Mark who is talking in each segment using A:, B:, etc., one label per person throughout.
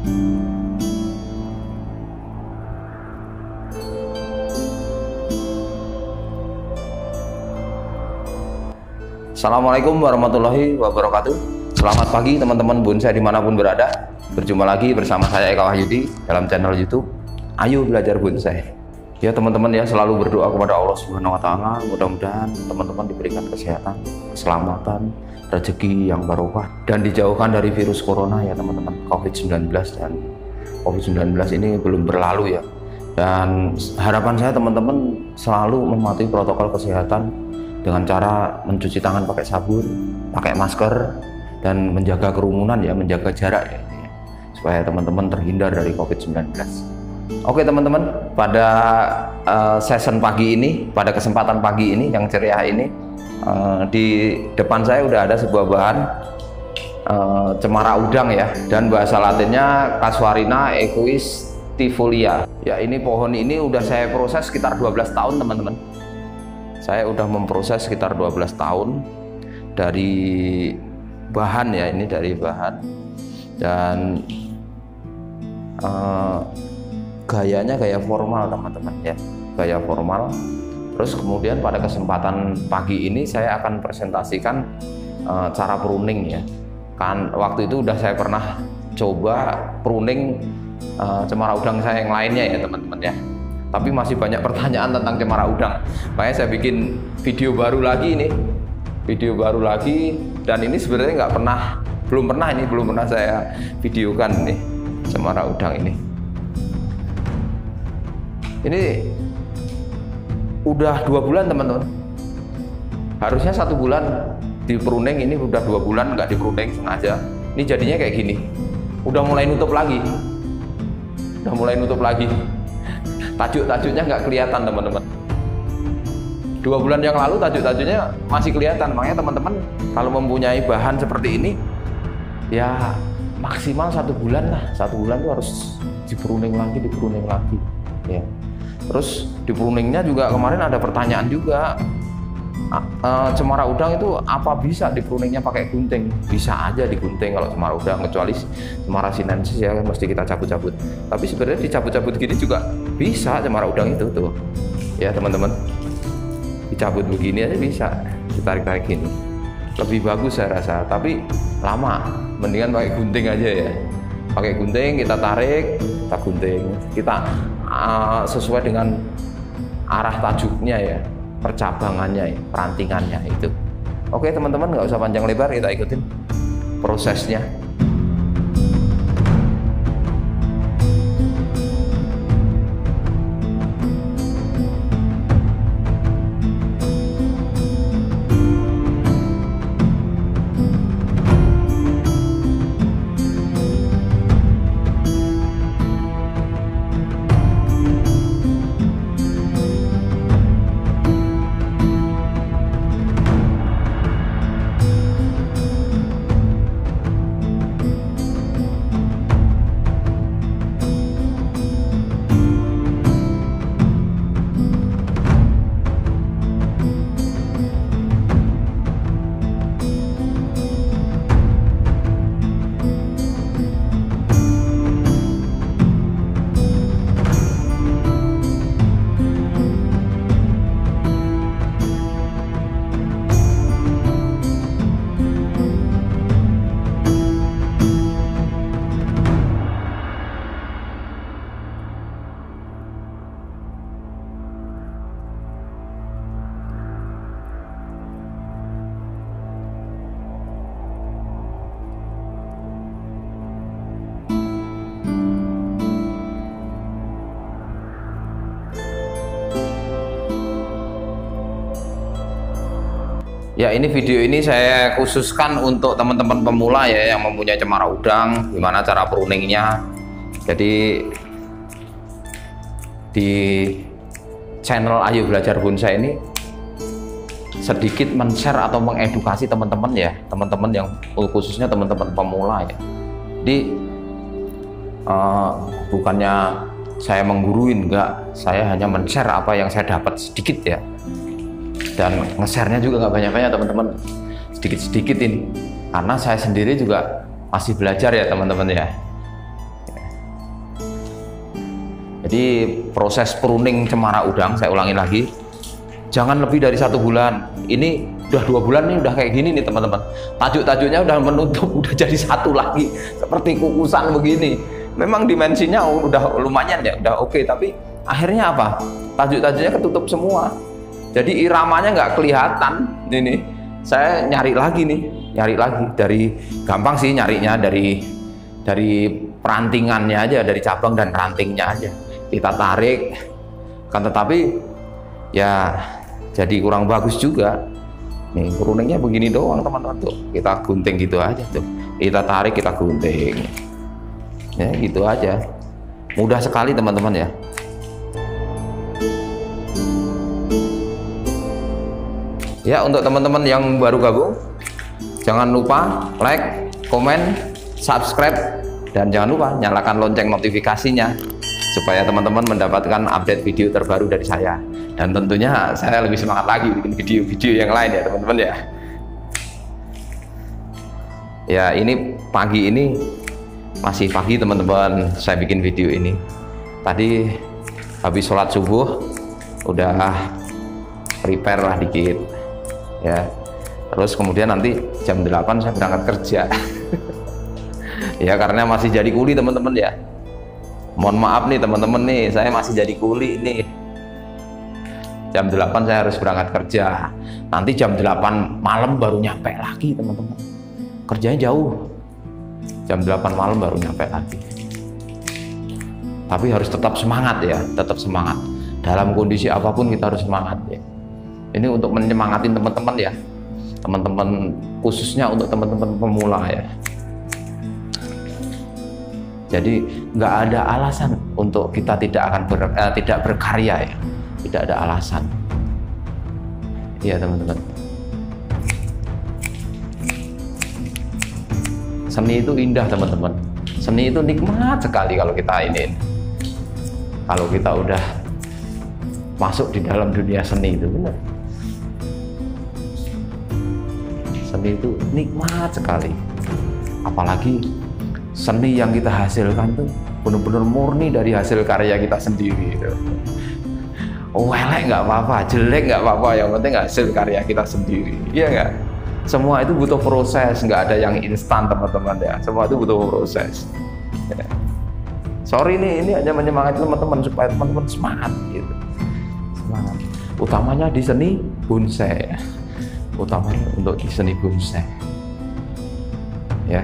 A: Assalamualaikum warahmatullahi wabarakatuh. Selamat pagi teman-teman bonsai dimanapun berada. Berjumpa lagi bersama saya Eka Wahyudi dalam channel YouTube Ayo Belajar Bonsai. Ya teman-teman ya, selalu berdoa kepada Allah Subhanahu Wa Taala. Mudah-mudahan teman-teman diberikan kesehatan, keselamatan, rezeki yang barokah, dan dijauhkan dari virus corona ya teman-teman. COVID-19 dan COVID-19 ini belum berlalu ya. Dan harapan saya teman-teman selalu mematuhi protokol kesehatan dengan cara mencuci tangan pakai sabun, pakai masker, dan menjaga kerumunan ya, menjaga jarak ya, supaya teman-teman terhindar dari COVID-19. Oke teman-teman, pada session pagi ini, pada kesempatan pagi ini yang ceria ini, di depan saya udah ada sebuah bahan cemara udang ya, dan bahasa latinnya Casuarina equisetifolia. Ya, ini pohon ini udah saya proses sekitar 12 tahun teman-teman. Saya udah memproses sekitar 12 tahun dari bahan ya, ini dari bahan, dan gayanya gaya formal teman-teman ya, gaya formal. Terus kemudian pada kesempatan pagi ini saya akan presentasikan cara pruning ya. Kan waktu itu udah saya pernah coba pruning cemara udang saya yang lainnya ya teman-teman ya. Tapi masih banyak pertanyaan tentang cemara udang. Makanya saya bikin video baru lagi ini. Video baru lagi, dan ini sebenarnya belum pernah saya videokan nih cemara udang ini. Ini udah 2 bulan teman-teman. Harusnya 1 bulan di pruning, ini udah 2 bulan nggak di pruning sengaja. Ini jadinya kayak gini. Udah mulai nutup lagi. Tajuk-tajuknya nggak kelihatan teman-teman. 2 bulan yang lalu tajuk-tajuknya masih kelihatan. Makanya teman-teman kalau mempunyai bahan seperti ini ya maksimal 1 bulan lah. 1 bulan tuh harus dipruning lagi ya. Terus di pruningnya juga kemarin ada pertanyaan juga, cemara udang itu apa bisa di pruningnya pakai gunting? Bisa aja digunting kalau cemara udang, kecuali cemara sinensis ya mesti kita cabut-cabut. Tapi sebenarnya dicabut-cabut gini juga bisa cemara udang itu tuh ya teman-teman. Dicabut begini aja bisa, ditarik-tarik gini lebih bagus saya rasa, tapi lama. Mendingan pakai gunting aja ya. Pakai gunting, kita tarik, kita gunting, kita sesuai dengan arah tajuknya ya, percabangannya ya, perantingannya itu. Oke teman-teman, nggak usah panjang lebar, kita ikutin prosesnya. Ya, ini video ini saya khususkan untuk teman-teman pemula ya yang mempunyai cemara udang, gimana cara pruningnya. Jadi di channel Ayo Belajar Bonsai ini sedikit men-share atau mengedukasi teman-teman ya, teman-teman yang khususnya teman-teman pemula ya. Jadi bukannya saya mengguruin, enggak, saya hanya men-share apa yang saya dapat sedikit ya. Dan nge-share-nya juga nggak banyak-banyak teman-teman, sedikit-sedikitin, karena saya sendiri juga masih belajar ya teman-teman ya. Jadi proses pruning cemara udang, saya ulangi lagi, jangan lebih dari 1 bulan. Ini udah 2 bulan nih, udah kayak gini nih teman-teman. Tajuk-tajuknya udah menutup, udah jadi satu lagi seperti kukusan begini. Memang dimensinya udah lumayan ya, udah oke, tapi akhirnya apa? Tajuk-tajuknya ketutup semua. Jadi iramanya nggak kelihatan. Ini saya nyari lagi dari gampang sih nyarinya dari perantingannya aja, dari cabang dan rantingnya aja. Kita tarik, kan tetapi ya jadi kurang bagus juga. Nih pruningnya begini doang teman-teman tuh. Kita gunting gitu aja tuh. Kita tarik, kita gunting. Ya gitu aja. Mudah sekali teman-teman ya. Ya untuk teman-teman yang baru gabung, jangan lupa like, komen, subscribe, dan jangan lupa nyalakan lonceng notifikasinya supaya teman-teman mendapatkan update video terbaru dari saya. Dan tentunya saya lebih semangat lagi bikin video-video yang lain ya teman-teman ya. Ya ini pagi ini masih pagi teman-teman, saya bikin video ini. Tadi habis sholat subuh udah prepare lah dikit ya. Terus kemudian nanti jam 8 saya berangkat kerja. Ya karena masih jadi kuli teman-teman ya. Mohon maaf nih teman-teman nih, saya masih jadi kuli nih. Jam 8 saya harus berangkat kerja. Nanti jam 8 malam baru nyampe lagi teman-teman. Kerjanya jauh. Jam 8 malam baru nyampe lagi. Tapi harus tetap semangat ya, tetap semangat. Dalam kondisi apapun kita harus semangat ya. Ini untuk menyemangatin teman-teman ya. Teman-teman, khususnya untuk teman-teman pemula ya. Jadi nggak ada alasan untuk kita tidak berkarya ya, tidak ada alasan. Iya teman-teman. Seni itu indah teman-teman. Seni itu nikmat sekali kalau kita ini. Kalau kita udah masuk di dalam dunia seni itu benar. Seni itu nikmat sekali. Apalagi seni yang kita hasilkan tuh benar-benar murni dari hasil karya kita sendiri gitu. Elek nggak apa-apa, jelek nggak apa-apa, yang penting hasil karya kita sendiri, iya nggak? Semua itu butuh proses, nggak ada yang instan teman-teman ya. Semua itu butuh proses ya. Sorry nih, ini hanya menyemangati teman-teman supaya teman-teman semangat gitu. Semangat, utamanya di seni bonsai, utamanya untuk di seni bonsai ya.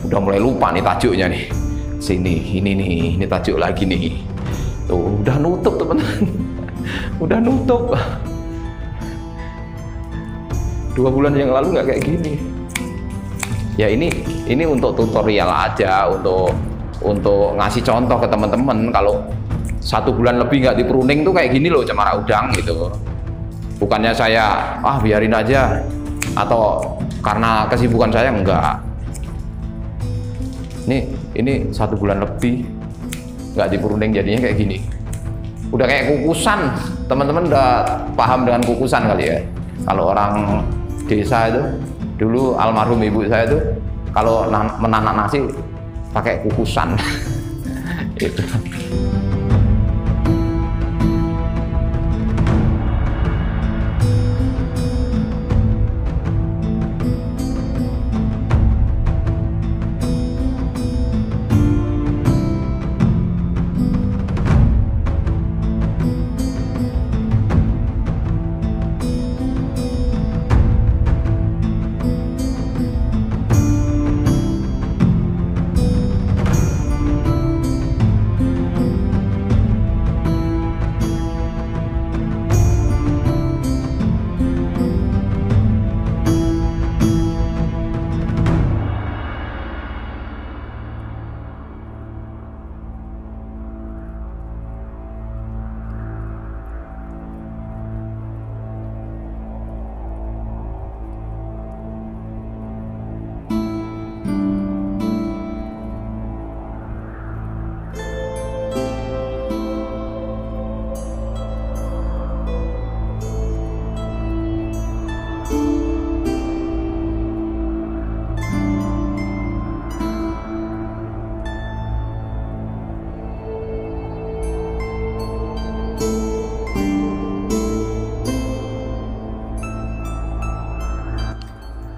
A: Udah mulai lupa nih tajuknya nih. Sini, ini tajuk lagi nih. Tuh, udah nutup teman-teman. Udah nutup. 2 bulan yang lalu nggak kayak gini. Ya ini untuk tutorial aja, untuk ngasih contoh ke teman-teman. Kalau 1 bulan lebih nggak dipruning tuh kayak gini loh cemara udang gitu. Bukannya saya biarin aja atau karena kesibukan saya, enggak. Ini 1 bulan lebih nggak dipruning jadinya kayak gini. Udah kayak kukusan. Teman-teman udah paham dengan kukusan kali ya. Kalau orang desa itu dulu, almarhum ibu saya itu kalau menanak nasi pakai kukusan. Itu.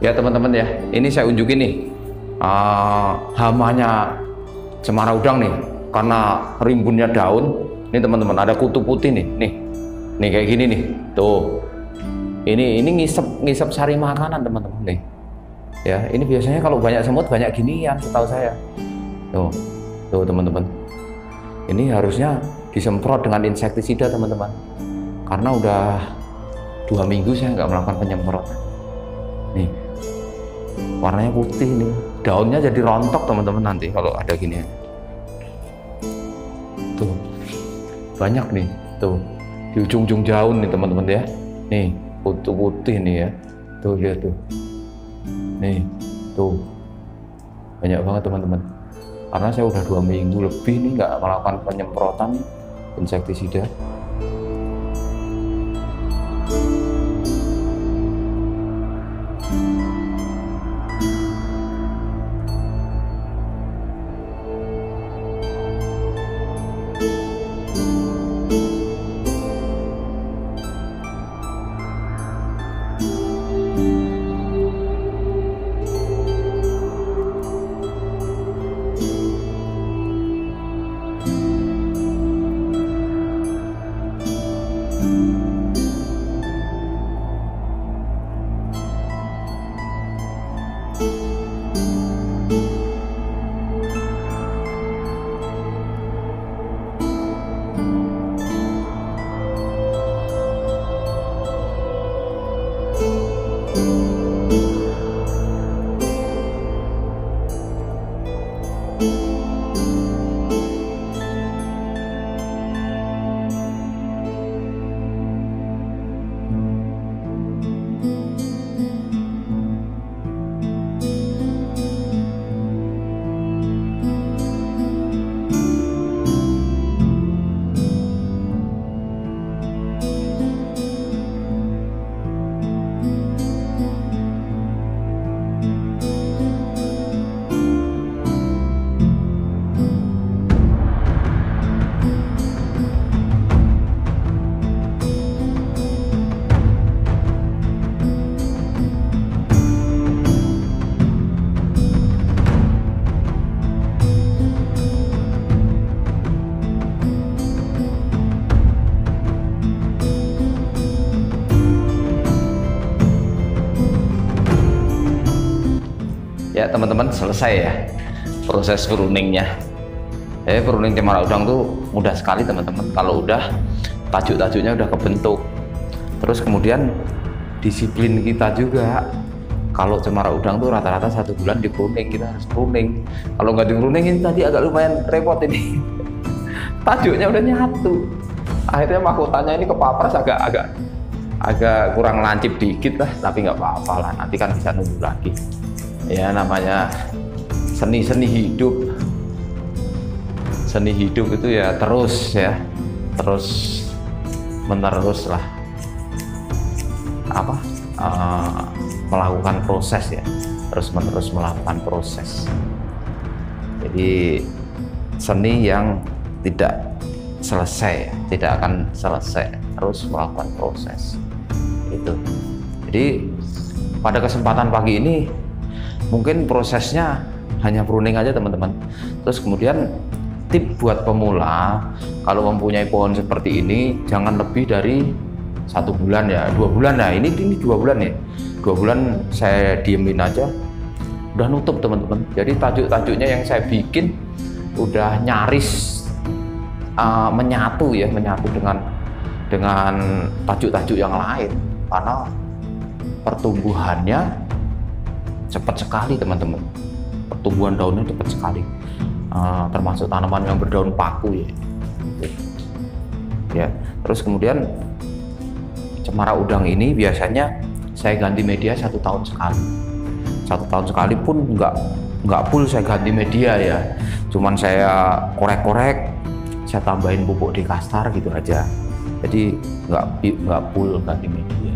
A: Ya teman-teman ya, ini saya unjukin nih hamanya cemara udang nih, karena rimbunnya daun. Ini teman-teman, ada kutu putih nih kayak gini nih, tuh. Ini ngisep sari makanan teman-teman nih. Ya, ini biasanya kalau banyak semut banyak ginian, setahu saya. Tuh teman-teman. Ini harusnya disemprot dengan insektisida teman-teman. Karena udah 2 minggu saya nggak melakukan penyemprotan. Nih, warnanya putih nih, daunnya jadi rontok teman-teman nanti kalau ada ginian. Tuh, banyak nih, tuh di ujung-ujung daun nih teman-teman ya. Nih, putih nih ya. Tuh lihat tuh. Nih, tuh banyak banget teman-teman. Karena saya udah 2 minggu lebih nih nggak melakukan penyemprotan insektisida. Ya teman-teman, selesai ya proses pruningnya. Pruning cemara udang tuh mudah sekali teman-teman. Kalau udah tajuk-tajuknya udah kebentuk, terus kemudian disiplin kita juga. Kalau cemara udang tuh rata-rata 1 bulan di pruning, kita harus pruning. Kalau nggak di pruning ini tadi agak lumayan repot ini. Tajuknya udah nyatu, akhirnya mahkotanya ini kepapras agak kurang lancip dikit lah, tapi nggak apa-apa lah, nanti kan bisa nunggu lagi. Ya namanya seni hidup. Seni hidup itu ya terus menerus lah melakukan proses ya, terus menerus melakukan proses. Jadi seni yang tidak selesai, tidak akan selesai, terus melakukan proses itu. Jadi pada kesempatan pagi ini mungkin prosesnya hanya pruning aja teman-teman. Terus kemudian tip buat pemula, kalau mempunyai pohon seperti ini jangan lebih dari 1 bulan ya, 2 bulan. Nah ini 2 bulan ya, 2 bulan saya diemin aja udah nutup teman-teman. Jadi tajuk-tajuknya yang saya bikin udah nyaris menyatu dengan tajuk-tajuk yang lain, karena pertumbuhannya cepat sekali teman-teman. Pertumbuhan daunnya cepat sekali, termasuk tanaman yang berdaun paku ya. Terus kemudian cemara udang ini biasanya saya ganti media 1 tahun sekali. 1 tahun sekali pun nggak full saya ganti media ya, cuman saya korek-korek, saya tambahin pupuk Dekastar gitu aja. Jadi nggak full ganti media,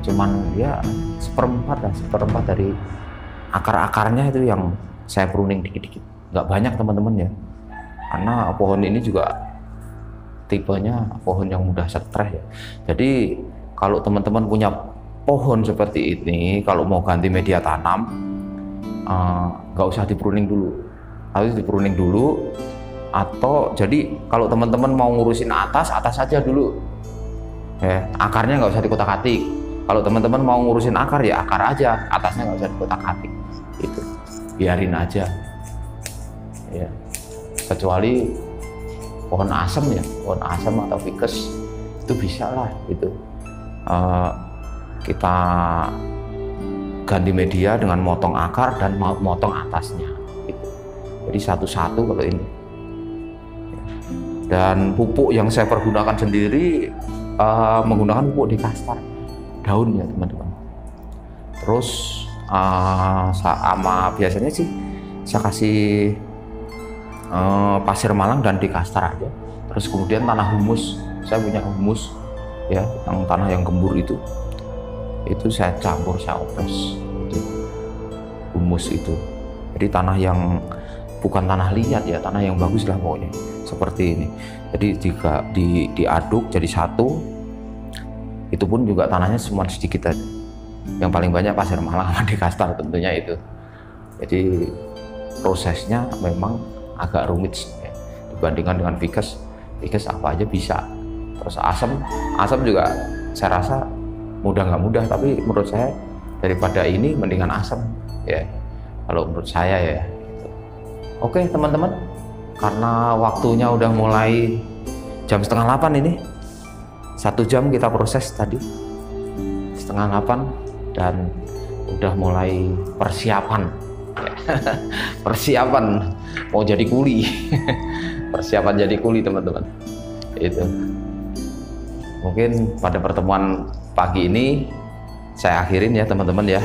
A: cuman ya seperempat dari akar-akarnya itu yang saya pruning dikit-dikit, nggak banyak teman-teman ya, karena pohon ini juga tipenya pohon yang mudah stres ya. Jadi kalau teman-teman punya pohon seperti ini kalau mau ganti media tanam nggak usah di pruning dulu, harus di pruning dulu. Atau jadi kalau teman-teman mau ngurusin atas aja dulu ya, akarnya nggak usah dikotak-atik. Kalau teman-teman mau ngurusin akar ya akar aja, atasnya nggak usah dikotak-atik, itu biarin aja ya. Kecuali pohon asem ya, pohon asem atau ficus itu bisa lah itu kita ganti media dengan motong akar dan motong atasnya gitu. Jadi satu-satu kalau ini. Dan pupuk yang saya pergunakan sendiri menggunakan pupuk dekastar daun ya teman-teman. Terus sama biasanya sih saya kasih pasir malang dan dekastar aja. Terus kemudian tanah humus, saya punya humus ya, yang tanah yang gembur itu saya campur, saya oplos itu humus itu. Jadi tanah yang bukan tanah liat ya, tanah yang bagus lah pokoknya seperti ini. Jadi jika diaduk jadi satu, itu pun juga tanahnya semua sedikit aja. Yang paling banyak pasir malang sama dekastar tentunya itu. Jadi prosesnya memang agak rumit ya, dibandingkan dengan ficus apa aja bisa. Terus asam juga saya rasa mudah nggak mudah, tapi menurut saya daripada ini mendingan asam ya, kalau menurut saya ya. Oke teman-teman, karena waktunya udah mulai jam 7:30 ini, 1 jam kita proses tadi 7:30 dan udah mulai persiapan persiapan mau jadi kuli persiapan jadi kuli teman-teman. Itu mungkin pada pertemuan pagi ini saya akhirin ya teman-teman ya,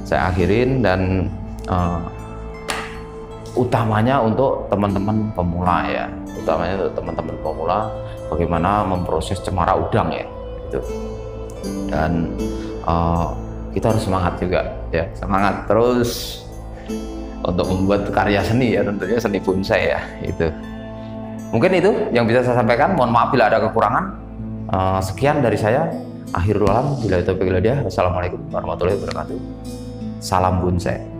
A: saya akhirin. Dan utamanya untuk teman-teman pemula ya, utamanya untuk teman-teman pemula bagaimana memproses cemara udang ya itu. Dan kita harus semangat juga ya, semangat terus untuk membuat karya seni ya, tentunya seni bonsai ya itu. Mungkin itu yang bisa saya sampaikan, mohon maaf bila ada kekurangan. Sekian dari saya, akhirul alam, billahi taufiq wal hidayah. Wassalamualaikum warahmatullahi wabarakatuh. Salam bonsai.